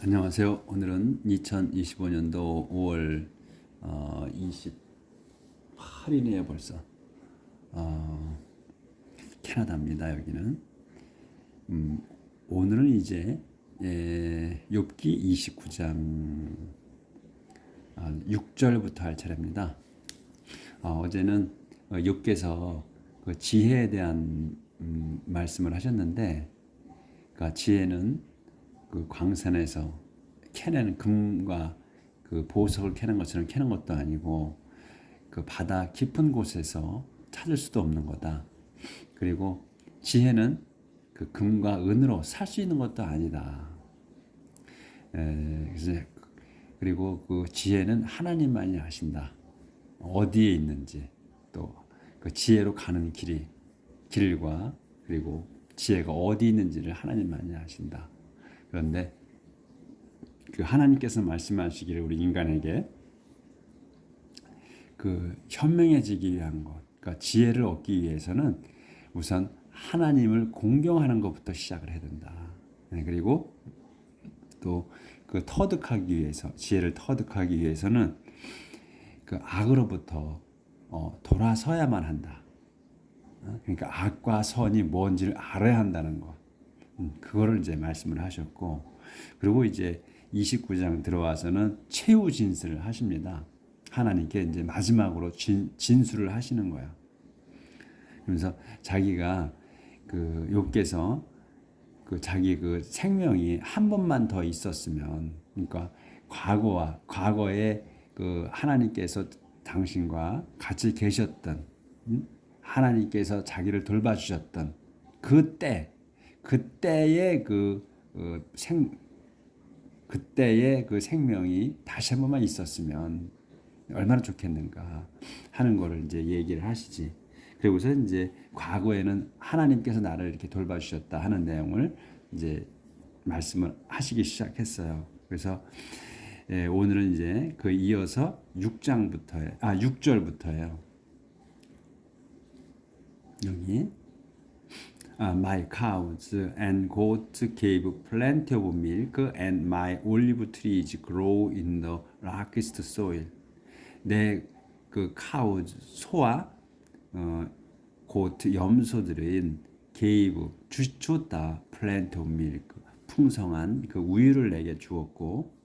안녕하세요. 오늘은 2025년도 5월 28일이네요 벌써. 어, 캐나다입니다. 여기는. 오늘은 이제 욥기 29장 6절부터 할 차례입니다. 어제는 욥기에서 그 지혜에 대한 말씀을 하셨는데, 그러니까 지혜는 그 광산에서 캐내는 금과 그 보석을 캐는 것처럼 캐는 것도 아니고, 그 바다 깊은 곳에서 찾을 수도 없는 거다. 그리고 지혜는 그 금과 은으로 살 수 있는 것도 아니다. 그래서 그리고 그 지혜는 하나님만이 아신다. 어디에 있는지, 또 그 지혜로 가는 길과, 그리고 지혜가 어디 있는지를 하나님만이 아신다. 그런데 그 하나님께서 말씀하시기를 우리 인간에게 그 현명해지기 위한 것, 그러니까 지혜를 얻기 위해서는 우선 하나님을 공경하는 것부터 시작을 해야 된다. 그리고 또 그 터득하기 위해서, 지혜를 터득하기 위해서는 그 악으로부터 돌아서야만 한다. 그러니까 악과 선이 뭔지를 알아야 한다는 것. 그거를 이제 말씀을 하셨고, 그리고 이제 29장 들어와서는 최후 진술을 하십니다. 하나님께 이제 마지막으로 진술을 하시는 거야. 그러면서 자기가 그 욥께서 그 자기 그 생명이 한 번만 더 있었으면, 그러니까 과거에 그 하나님께서 당신과 같이 계셨던, 하나님께서 자기를 돌봐주셨던 그때의 그때의 그 생명이 다시 한 번만 있었으면 얼마나 좋겠는가 하는 거를 이제 얘기를 하시지. 그리고서 이제 과거에는 하나님께서 나를 이렇게 돌봐주셨다 하는 내용을 이제 말씀을 하시기 시작했어요. 그래서 오늘은 이제 그 이어서 6절부터예요. 여기 My cows and goats gave plenty of milk, and my olive trees grow in the rockest soil. 내 그 카우 소와 고트 염소들은 gave 줬다 plenty of milk 풍성한 그 우유를 내게 주었고,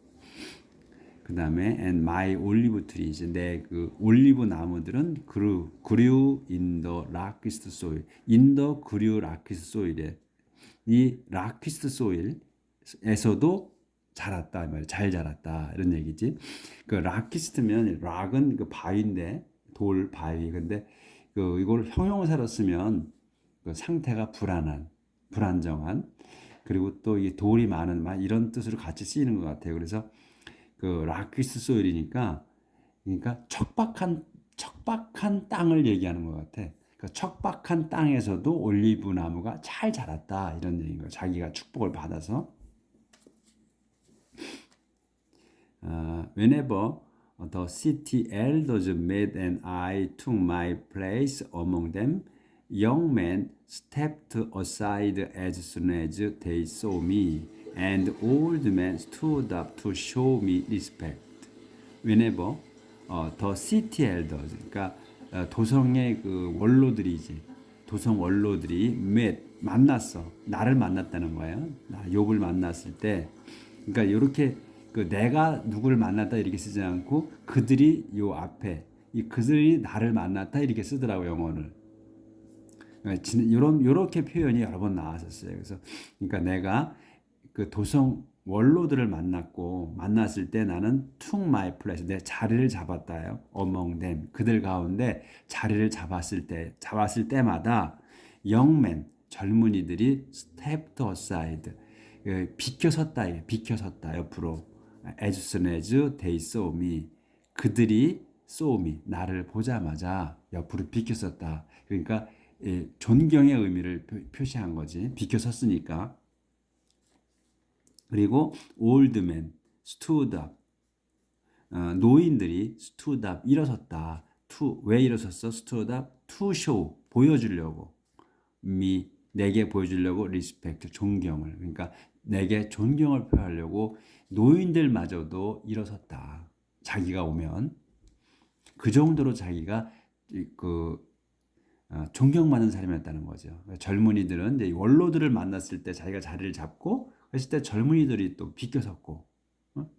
그 다음에 and my olive trees 내 그 올리브 나무들은 grew in the rockest soil in the grew rockest soil에 이 rockest soil에서도 자랐다 말이야. 잘 자랐다 이런 얘기지. 그 rockest면 rock은 그 바위인데 돌 바위. 근데 그 이걸 형용사로 쓰면 그 상태가 불안정한, 그리고 또 이 돌이 많은 이런 뜻으로 같이 쓰이는 것 같아요. 그래서 그 라키스 소일이니까, 그러니까 척박한 땅을 얘기하는 것 같아. 그 척박한 땅에서도 올리브 나무가 잘 자랐다 이런 얘기인 거예요. 자기가 축복을 받아서. Whenever the city elders met and I took my place among them, young men stepped aside as soon as they saw me, and old men stood up to show me respect. Whenever the city elders, 그러니까 도성의 그 원로들이지, 도성 원로들이 만났어. 나를 만났다는 거예요. 욥을 만났을 때, 그러니까 이렇게 그 내가 누구를 만났다 이렇게 쓰지 않고 그들이 요 앞에 그들이 나를 만났다 이렇게 쓰더라고 영어를. 요렇게 표현이 여러 번 나왔었어요. 그래서 그러니까 내가 그 도성 원로들을 만났을 때 나는 took my place 내 자리를 잡았다요. among them 그들 가운데 자리를 잡았을 때마다 young men 젊은이들이 stepped aside 비켜섰다 옆으로 as soon as they saw me 그들이 saw me 나를 보자마자 옆으로 비켜섰다. 그러니까 존경의 의미를 표시한 거지. 비켜섰으니까. 그리고 old men stood up 노인들이 stood up 일어섰다. 왜 일어섰어? stood up to show 보여주려고, 내게 보여주려고 respect 존경을. 그러니까 내게 존경을 표하려고 노인들마저도 일어섰다. 자기가 오면 그 정도로 자기가 존경받는 사람이었다는 거죠. 젊은이들은 이제 원로들을 만났을 때 자기가 자리를 잡고 그랬을 때 젊은이들이 또 비켜섰고,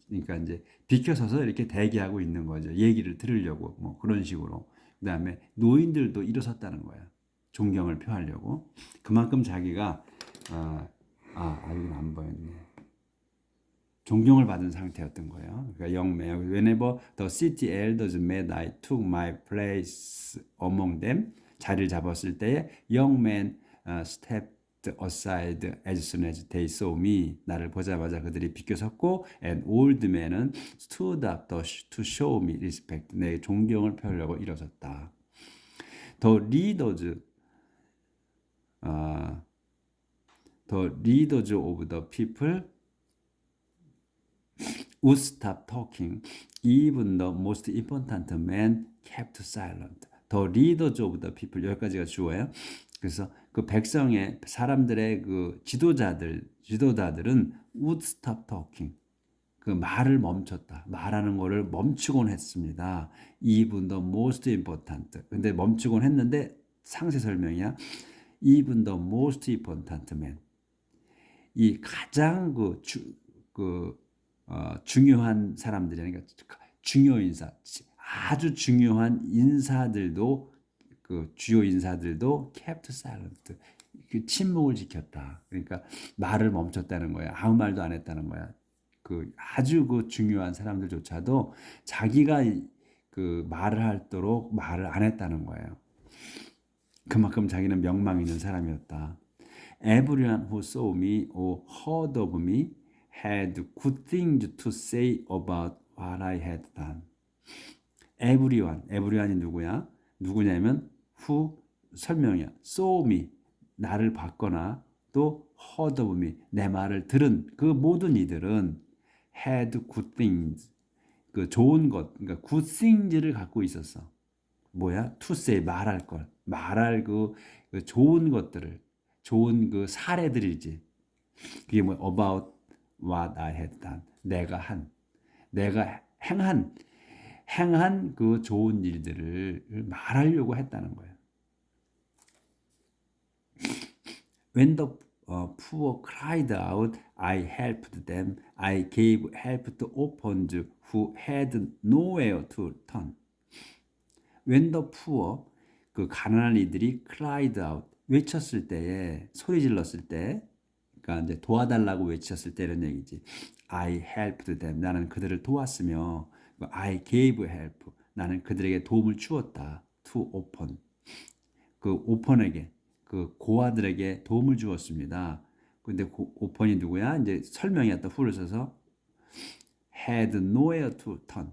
그러니까 이제 비켜서서 이렇게 대기하고 있는 거죠. 얘기를 들으려고 뭐 그런 식으로. 그다음에 노인들도 일어섰다는 거야. 존경을 표하려고. 그만큼 자기가 이건 안 보였네. 존경을 받은 상태였던 거예요. 그러니까 young man, whenever the city elders met, I took my place among them. 자리를 잡았을 때에 young man stepped aside as soon as they saw me. 나를 보자마자 그들이 비켜섰고, and old man은 stood up to show me respect. 내 존경을 표하려고 일어섰다. The leaders of the people would stop talking. Even the most important man kept silent. The leaders of the people, 여기까지가 주어예요. 그래서 그 백성의 사람들의 그 지도자들은 would stop talking. 그 말을 멈췄다. 말하는 거를 멈추곤 했습니다. Even the most important. 근데 멈추곤 했는데 상세 설명이야. Even the most important man. 이 가장 중요한 사람들이, 그러니까 중요 인사, 아주 중요한 인사들도, 그 주요 인사들도 kept silent, 그 침묵을 지켰다. 그러니까 말을 멈췄다는 거야. 아무 말도 안 했다는 거야. 그 아주 그 중요한 사람들조차도 자기가 그 말을 하도록 말을 안 했다는 거예요. 그만큼 자기는 명망 있는 사람이었다. Everyone who saw me or heard of me had good things to say about what I had done. everyone이 누구냐면 who 설명이야. saw me, 나를 봤거나 또 heard of me, 내 말을 들은 그 모든 이들은 had good things, 그 좋은 것, 그러니까 good things를 갖고 있었어. 뭐야? to say, 말할 그 좋은 것들을, 좋은 그 사례들이지. 그게 뭐 about what I had done, 내가 행한 그 좋은 일들을 말하려고 했다는 거예요. When the poor cried out, I helped them. I gave help to orphans who had nowhere to turn. When the poor, 그 가난한 이들이 cried out, 외쳤을 때에, 소리 질렀을 때, 그러니까 이제 도와달라고 외쳤을 때 이런 얘기지. I helped them. 나는 그들을 도왔으며, I gave help. 나는 그들에게 도움을 주었다. To orphan. 그 오펀에게, 그 고아들에게 도움을 주었습니다. 근데 오펀이 누구야? 이제 설명이었다. 후를 써서 had nowhere to turn.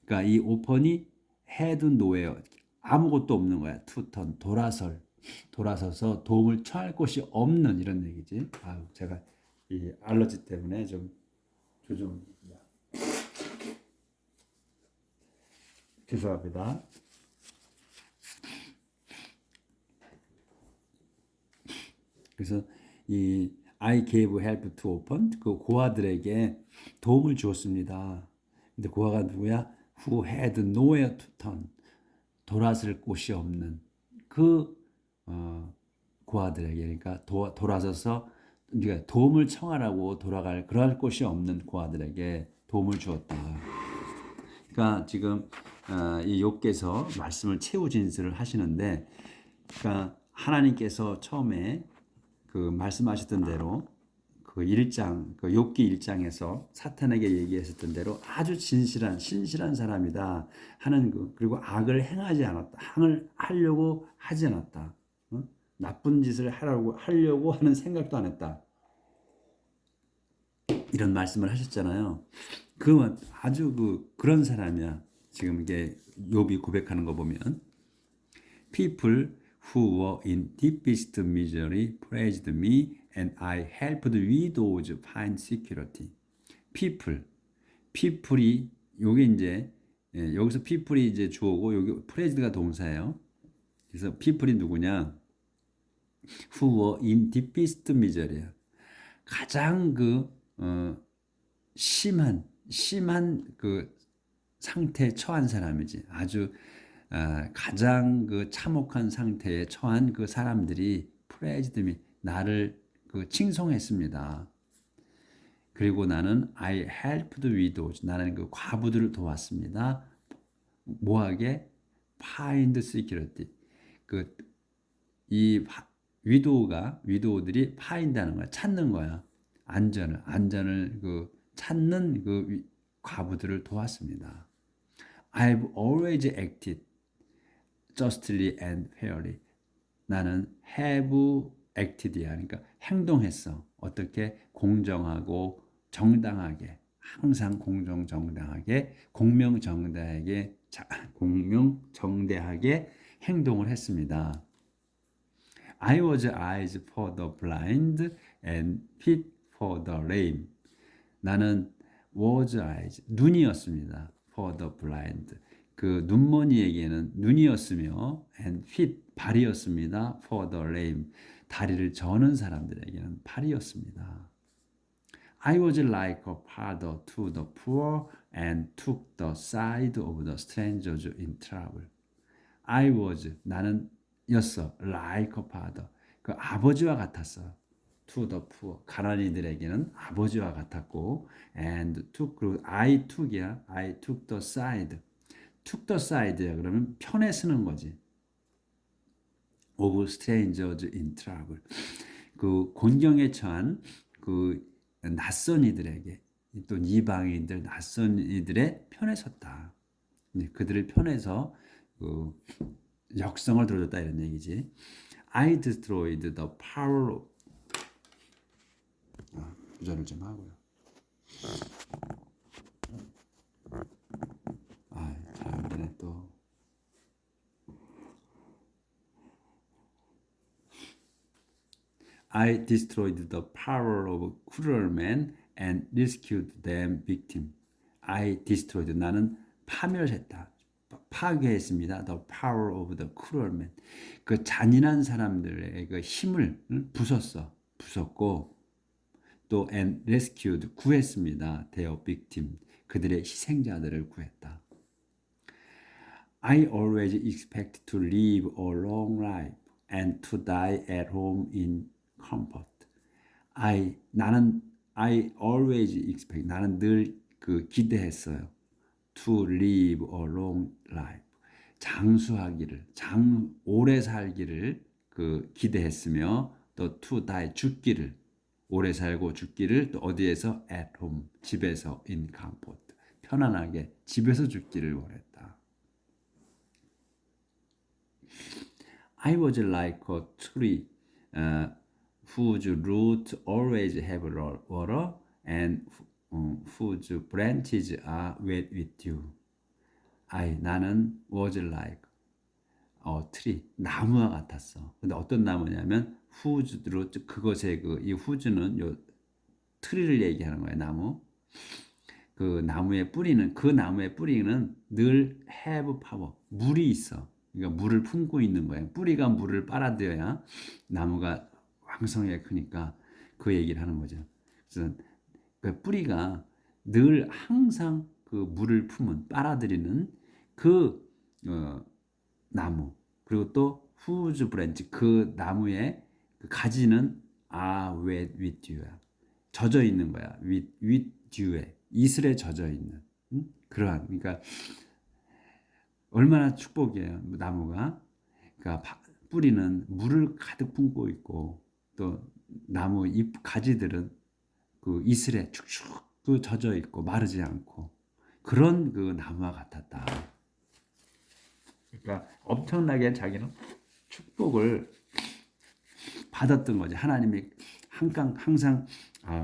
그러니까 이 오펀이 had nowhere, 아무것도 없는 거야. to turn, 돌아서서 도움을 청할 곳이 없는, 이런 얘기지. 제가 이 알러지 때문에 좀 죄송합니다. 그래서 이 I gave help to orphan, 그 고아들에게 도움을 주었습니다. 근데 고아가 누구야? Who had nowhere to turn, 돌아설 곳이 없는 그 고아들에게, 그러니까 돌아서서 우리가 도움을 청하라고 그럴 곳이 없는 고아들에게 도움을 주었다. 그러니까 지금 이 욥기에서 말씀을 최후 진술을 하시는데, 그러니까 하나님께서 처음에 그 말씀하셨던 대로 그 1장, 그 욥기 1장에서 사탄에게 얘기했었던 대로 아주 신실한 사람이다 하는 그리고 악을 행하지 않았다. 악을 하려고 하지 않았다. 나쁜 짓을 하려고 하는 생각도 안 했다. 이런 말씀을 하셨잖아요. 아주 그런 사람이야. 지금 이게 욥이 고백하는 거 보면, people who were in deepest misery praised me, and I helped widows find security. people이 요게 이제 여기서 people이 이제 주어고 여기 praised가 동사예요. 그래서 people이 누구냐? who were in deepest misery, 가장 심한 그 상태에 처한 사람이지. 아주 가장 참혹한 상태에 처한 그 사람들이 praised me, 나를 칭송했습니다. 그리고 나는 I helped widows, 나는 그 과부들을 도왔습니다. 뭐하게? find security. 이 위도우들이 find하는 거야, 찾는 거야. 안전을 찾는 과부들을 도왔습니다. I've always acted justly and fairly. 나는 have acted야. 그러니까 행동했어. 어떻게? 공정하고 정당하게. 항상 공정정당하게, 공명정대하게 행동을 했습니다. I was eyes for the blind and feet for the lame. 나는 was eyes, 눈이었습니다. for the blind. 그 눈머니에게는 눈이었으며 and feet, 발이었습니다. for the lame. 다리를 저는 사람들에게는 발이었습니다. I was like a father to the poor and took the side of the strangers in trouble. I was, 나는 였어. like a father. 그 아버지와 같았어. to the poor. 가난이들에게는 아버지와 같았고, and took, I took이야. I took the side. took the side야. 그러면 편에 쓰는 거지. of strangers in trouble. 그 곤경에 처한 낯선 이들에게, 또 이방인들, 낯선 이들의 편에 섰다. 그들을 편에서 역성을 들어줬다 이런 얘기지. I destroyed the power of 부전을 좀 하고요. 잘 안 되네 또. I destroyed the power of cruel men and rescued them victim. I destroyed, 나는 파멸했다. 파괴했습니다. The power of the cruel men. 그 잔인한 사람들의 그 힘을 부쉈고 또 and rescued, 구했습니다. their victim, 그들의 희생자들을 구했다. I always expect to live a long life and to die at home in comfort. I always expect, 나는 늘 기대했어요. to live a long life. 오래 살기를 기대했으며 또 to die, 죽기를, 오래 살고 죽기를 또 어디에서? at home, 집에서 in comfort, 편안하게 집에서 죽기를 원했다. I was like a tree whose roots always have water and whose branches are wet with dew. 나는 was like a tree, 나무와 같았어. 근데 어떤 나무냐면 whose root, 그것의 이 whose는 요 트리를 얘기하는 거예요. 나무. 그 나무의 뿌리는 늘 have power, 물이 있어. 그러니까 물을 품고 있는 거예요. 뿌리가 물을 빨아들여야 나무가 왕성하게 크니까 그 얘기를 하는 거죠. 그래서 그 뿌리가 늘 항상 그 물을 품은, 빨아들이는 나무. 그리고 또 whose branch, 그 나무의 가지는 wet with dew야. 젖어 있는 거야. with dew에, 이슬에 젖어 있는. 그러한, 그러니까 얼마나 축복이에요. 나무가. 그러니까 뿌리는 물을 가득 품고 있고 또 나무 잎 가지들은 이슬에 축축 젖어 있고 마르지 않고 그런 나무와 같았다. 그러니까 엄청나게 자기는 축복을 받았던 거지. 하나님이 항상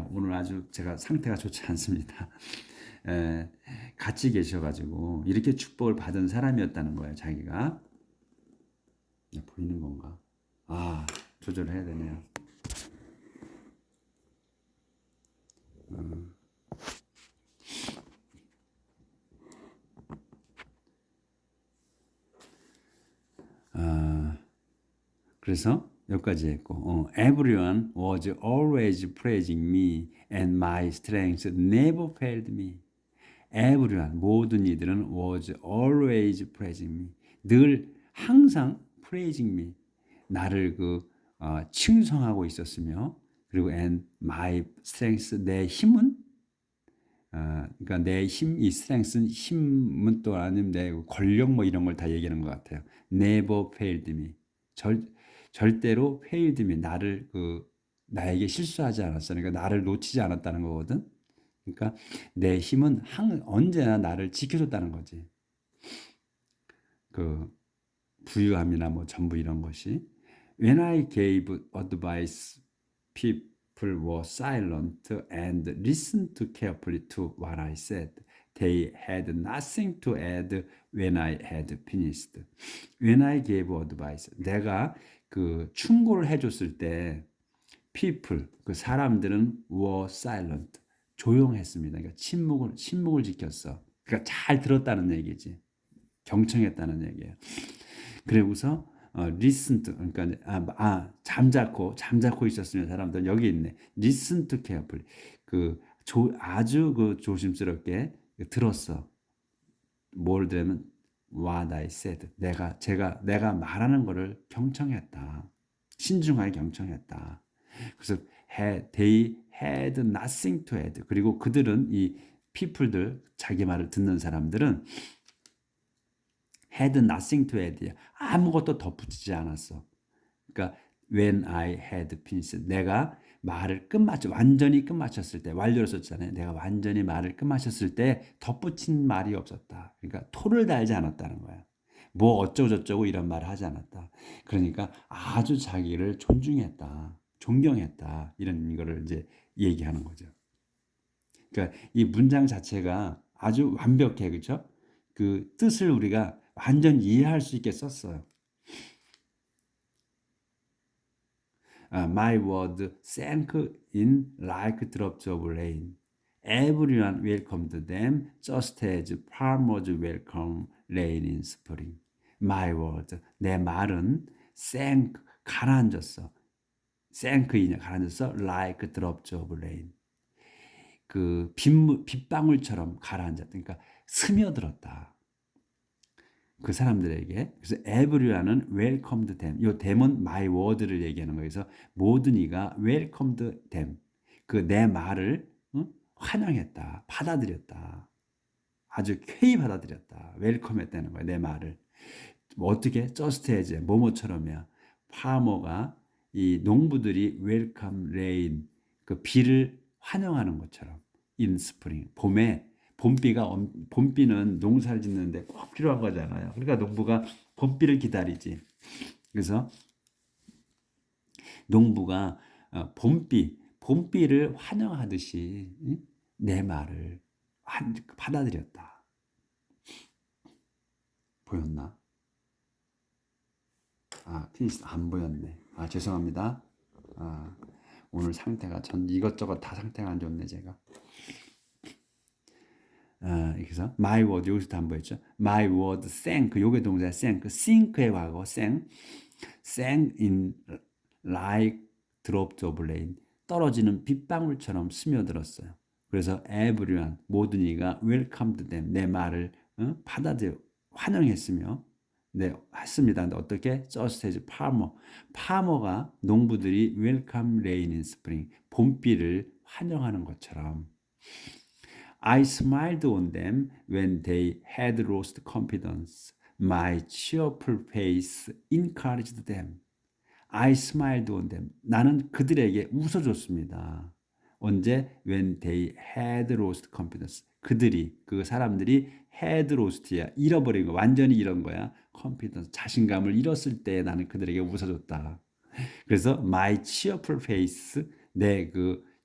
오늘 아주 제가 상태가 좋지 않습니다. 같이 계셔가지고 이렇게 축복을 받은 사람이었다는 거예요. 자기가. 보이는 건가? 조절해야 되네요. 그래서 여기까지 했고, everyone was always praising me and my strength never failed me. everyone, 모든 이들은 was always praising me. 늘 항상 praising me. 나를 칭송하고 있었으며, 그리고 and my strength, 내 힘은, 그러니까 내 힘, 이 strength는 힘은 또 아니면 내 권력 뭐 이런 걸 다 얘기하는 것 같아요. never failed me. 절대로 failed me. 나를 나에게 실수하지 않았어. 그러니까 나를 놓치지 않았다는 거거든. 그러니까 내 힘은 언제나 나를 지켜줬다는 거지. 부유함이나 뭐 전부 이런 것이. When I gave advice, people were silent and listened carefully to what I said. They had nothing to add when I had finished. When I gave advice, 내가 충고를 해줬을 때, people, 사람들은 were silent, 조용했습니다. 그러니까 침묵을 지켰어. 그러니까 잘 들었다는 얘기지. 경청했다는 얘기예요. 그리고서 listen to, 그러니까 잠자코 있었으면 사람들은 여기 있네. listen to carefully. 아주 조심스럽게 들었어. 뭘 들으면 what I said. 내가 말하는 거를 경청했다. 신중하게 경청했다. 그래서 they had nothing to add. 그리고 그들은 이 people들, 자기 말을 듣는 사람들은 had nothing to add. 아무것도 덧붙이지 않았어. 그러니까 when I had finished. 내가 말을 완전히 끝마쳤을 때, 완료를 썼잖아요. 내가 완전히 말을 끝마쳤을 때 덧붙인 말이 없었다. 그러니까 토를 달지 않았다는 거야. 뭐 어쩌고저쩌고 이런 말을 하지 않았다. 그러니까 아주 자기를 존중했다. 존경했다. 이런 거를 이제 얘기하는 거죠. 그러니까 이 문장 자체가 아주 완벽해. 그렇죠? 그 뜻을 우리가 완전 이해할 수 있게 썼어요. My word sank in like drops of rain. Everyone welcomed them just as farmers welcome rain in spring. My word, 내 말은 sank, 가라앉았어. sank in, 가라앉았어. like drops of rain. 빗방울처럼 가라앉았다. 그러니까 스며들었다. 그 사람들에게. 그래서 everyone은 welcomed them. 이 them은 my word를 얘기하는 거예요. 그래서 모든 이가 welcomed them. 내 말을 환영했다. 받아들였다. 아주 쾌히 받아들였다. 웰컴했다는 거예요. 내 말을. 어떻게? just as, 뭐뭐처럼이야. 파머가, 이 농부들이 welcome rain, 비를 환영하는 것처럼. in spring, 봄비는 농사를 짓는데 꼭 필요한 거잖아요. 그러니까 농부가 봄비를 기다리지. 그래서 농부가 봄비를 환영하듯이 내 말을 받아들였다. 보였나? 피니시 안 보였네. 죄송합니다. 오늘 상태가 전 이것저것 다 상태가 안 좋네 제가. 그래서 my word 여기서도 안 보였죠. my word sank, 요게 동사 sank, sink의 과거 sank in like drops of rain, 떨어지는 빗방울처럼 스며들었어요. 그래서 everyone, 모든 이가 welcomed them, 내 말을 받아들여 환영했으며, 네, 했습니다. 근데 어떻게? just as farmer가, 농부들이 welcome rain in spring, 봄비를 환영하는 것처럼. I smiled on them when they had lost confidence. My cheerful face encouraged them. I smiled on them. 나는 그들에게 웃어줬습니다. 언제? When they had lost confidence. 그 사람들이 had lost야. 잃어버린 거, 완전히 잃은 거야. confidence, 자신감을 잃었을 때 나는 그들에게 웃어줬다. 그래서 my cheerful face, 내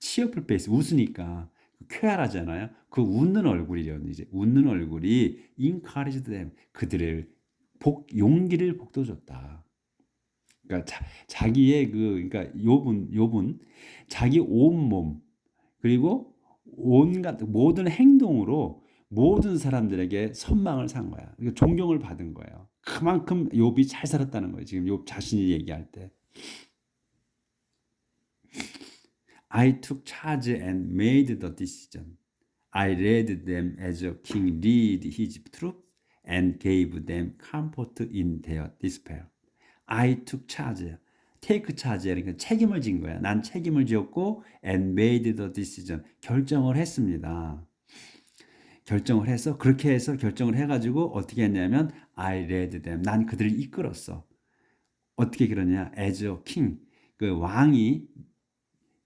cheerful face, 웃으니까 쾌활하잖아요. 웃는 얼굴이려는 이제 웃는 얼굴이 encouraged them, 그들을 용기를 북돋줬다. 그러니까 자기의 그러니까 욥은 자기 온몸 그리고 온갖 모든 행동으로 모든 사람들에게 선망을 산 거야. 그러니까 존경을 받은 거예요. 그만큼 욥이 잘 살았다는 거예요. 지금 욥 자신이 얘기할 때. I took charge and made the decision. I led them as a king lead his troops and gave them comfort in their despair. I took charge. take charge. 그러니까 책임을 진 거야. 난 책임을 지었고 and made the decision. 결정을 했습니다. 결정을 해서 그렇게 해서 결정을 해가지고 어떻게 했냐면 I led them. 난 그들을 이끌었어. 어떻게 그러냐? As a king. 그 왕이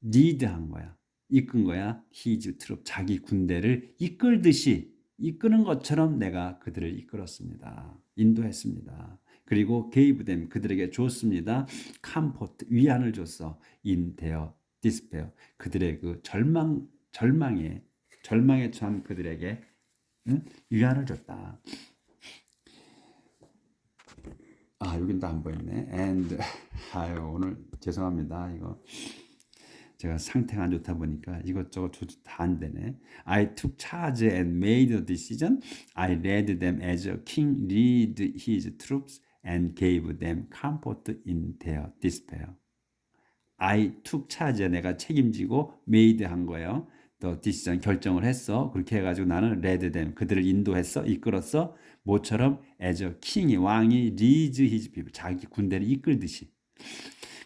리드한 거야. 이끈 거야. His troop. 자기 군대를 이끌듯이 이끄는 것처럼 내가 그들을 이끌었습니다. 인도했습니다. 그리고 gave them. 그들에게 줬습니다. comfort. 위안을 줬어. in their despair. 그들의 그 절망에 처한 그들에게 위안을 줬다. 아, 여긴 또 안 보였네. And 아유, 오늘 죄송합니다. 이거 제가 상태가 안 좋다 보니까 이것저것 다 안 되네. I took charge and made a decision. I led them as a king lead his troops and gave them comfort in their despair. I took charge. 내가 책임지고 made 한 거예요. The decision 결정을 했어. 그렇게 해가지고 나는 led them 그들을 인도했어, 이끌었어. 뭐처럼 as a king이 왕이 leads his people 자기 군대를 이끌듯이.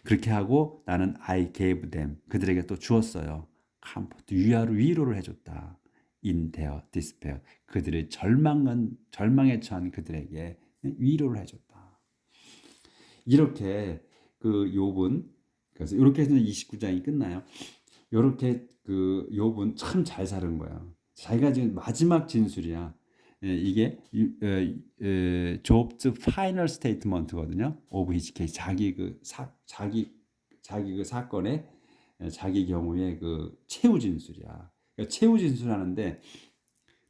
그렇게 하고 나는 I gave them 그들에게 또 주었어요. comfort 위로를 해줬다. in their despair 그들의 절망에 처한 그들에게 위로를 해줬다. 이렇게 그 욥은 그래서 이렇게 해서 29장이 끝나요. 이렇게 그 욥은 참 잘 사는 거야. 자기가 지금 마지막 진술이야. 이게 Job's final statement거든요. of his case 자기 그 사건의 자기 경우에 그 최후 진술이야. 그러니까 최후 진술하는데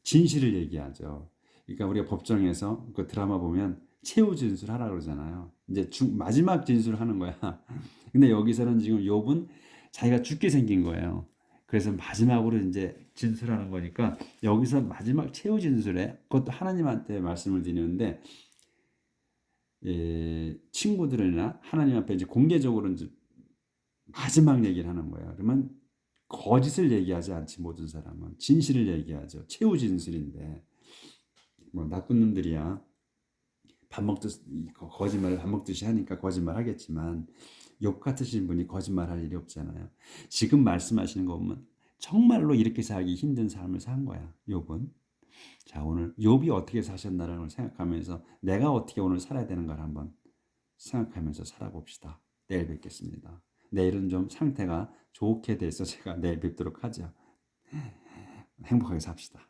진실을 얘기하죠. 그러니까 우리가 법정에서 그 드라마 보면 최후 진술하라 그러잖아요. 이제 마지막 진술하는 거야. 근데 여기서는 지금 욥은 자기가 죽게 생긴 거예요. 그래서 마지막으로 이제 진술하는 거니까 여기서 마지막 최후 진술에 그것도 하나님한테 말씀을 드리는데 친구들이나 하나님 앞에 이제 공개적으로 이제 마지막 얘기를 하는 거예요. 그러면 거짓을 얘기하지 않지 모든 사람은 진실을 얘기하죠. 최후 진술인데 뭐 나쁜 놈들이야. 밥 먹듯 거짓말을 밥 먹듯이 하니까 거짓말 하겠지만 욥 같으신 분이 거짓말할 일이 없잖아요. 지금 말씀하시는 거 보면 정말로 이렇게 살기 힘든 삶을 산 거야. 욥은. 자, 오늘 욥이 어떻게 사셨나라는 걸 생각하면서 내가 어떻게 오늘 살아야 되는가를 한번 생각하면서 살아봅시다. 내일 뵙겠습니다. 내일은 좀 상태가 좋게 돼서 제가 내일 뵙도록 하죠. 행복하게 삽시다.